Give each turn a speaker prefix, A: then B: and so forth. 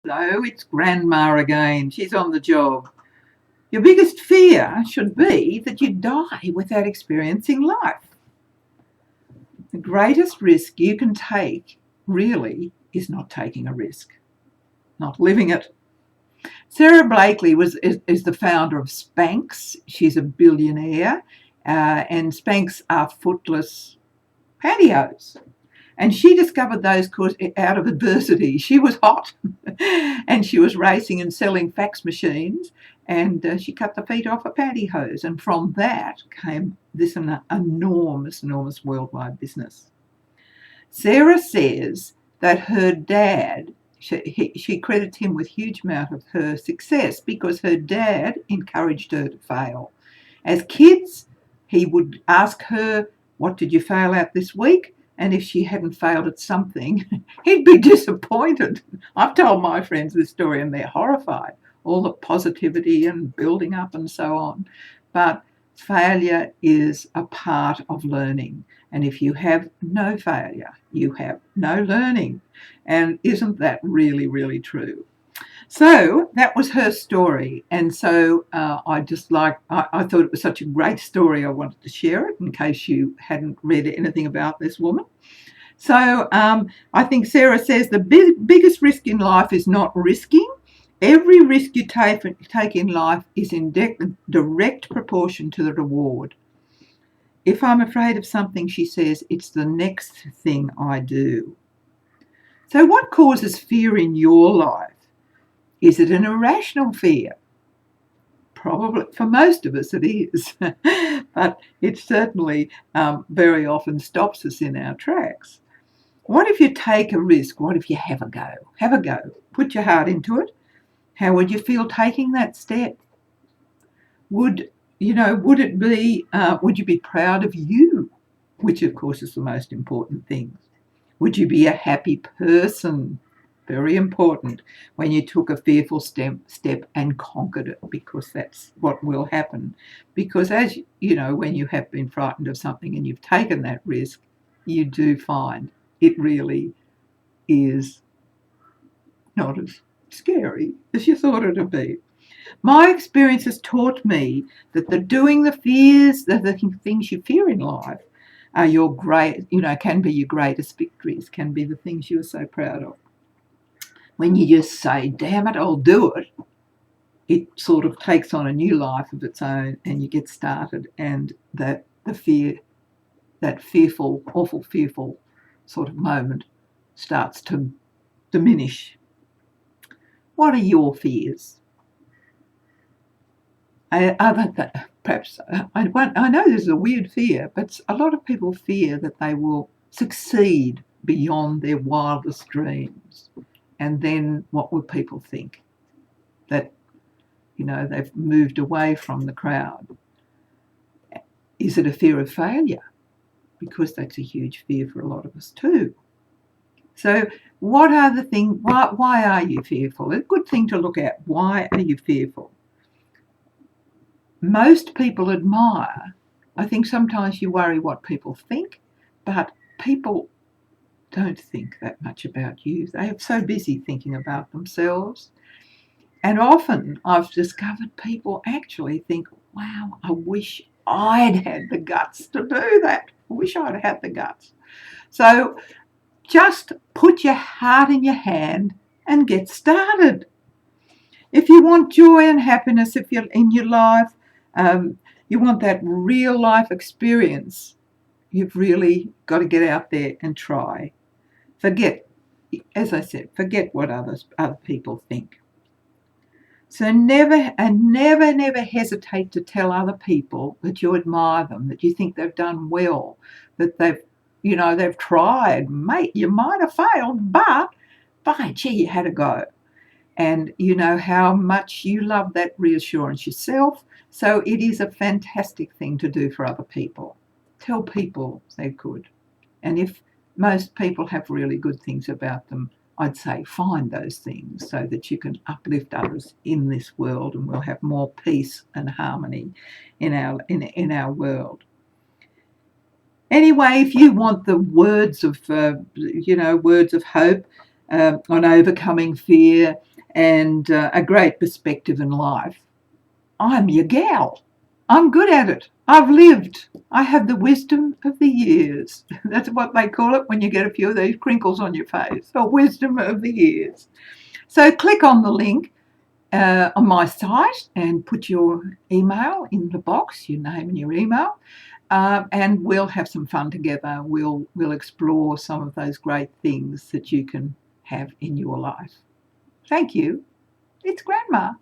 A: Hello, it's Grandma again. She's on the job. Your biggest fear should be that you die without experiencing life. The greatest risk you can take, really, is not taking a risk, not living it. Sarah Blakely is the founder of Spanx. She's a billionaire, and Spanx are footless pantyhose. And she discovered those out of adversity. She was hot and she was racing and selling fax machines, and she cut the feet off a pantyhose. And from that came this enormous worldwide business. Sarah says that her dad, she credits him with a huge amount of her success because her dad encouraged her to fail. As kids, he would ask her, "What did you fail at this week?" And if she hadn't failed at something, he'd be disappointed. I've told my friends this story and they're horrified. All the positivity and building up and so on. But failure is a part of learning. And if you have no failure, you have no learning. And isn't that really, really true? So that was her story. And so I thought it was such a great story. I wanted to share it in case you hadn't read anything about this woman. So I think Sarah says the biggest risk in life is not risking. Every risk you take in life is in direct proportion to the reward. If I'm afraid of something, she says, it's the next thing I do. So what causes fear in your life? Is it an irrational fear? Probably, for most of us it is, but it certainly very often stops us in our tracks. What if you take a risk? What if you have a go? Have a go. Put your heart into it. How would you feel taking that step? Would you be proud of you? Which of course is the most important thing. Would you be a happy person? Very important, when you took a fearful step and conquered it, because that's what will happen. Because as you know, when you have been frightened of something and you've taken that risk, you do find it really is not as scary as you thought it would be. My experience has taught me that the things you fear in life are can be your greatest victories, can be the things you're so proud of. When you just say, damn it, I'll do it, it sort of takes on a new life of its own and you get started, and that fearful, awful fearful sort of moment starts to diminish. What are your fears? I know this is a weird fear, but a lot of people fear that they will succeed beyond their wildest dreams. And then what will people think? That, they've moved away from the crowd. Is it a fear of failure? Because that's a huge fear for a lot of us too. So what are the things, why are you fearful? It's a good thing to look at. Why are you fearful? Most people admire. I think sometimes you worry what people think, but people don't think that much about you. They are so busy thinking about themselves. And often I've discovered people actually think, wow, I wish I'd had the guts to do that. I wish I'd had the guts. So just put your heart in your hand and get started. If you want joy and happiness in your life, you want that real life experience, you've really got to get out there and try. Forget what other people think. So never hesitate to tell other people that you admire them, that you think they've done well, that they've tried. Mate, you might have failed, but by gee, you had a go. And you know how much you love that reassurance yourself. So it is a fantastic thing to do for other people. Tell people they're good. And if most people have really good things about them, I'd say find those things so that you can uplift others in this world, and we'll have more peace and harmony in our world. Anyway, if you want the words of hope on overcoming fear, and a great perspective in life. I'm your gal. I'm good at it. I've lived. I have the wisdom of the years. That's what they call it when you get a few of these crinkles on your face. The wisdom of the years. So click on the link on my site and put your email in the box, your name and your email, and we'll have some fun together. We'll explore some of those great things that you can have in your life. Thank you. It's Grandma.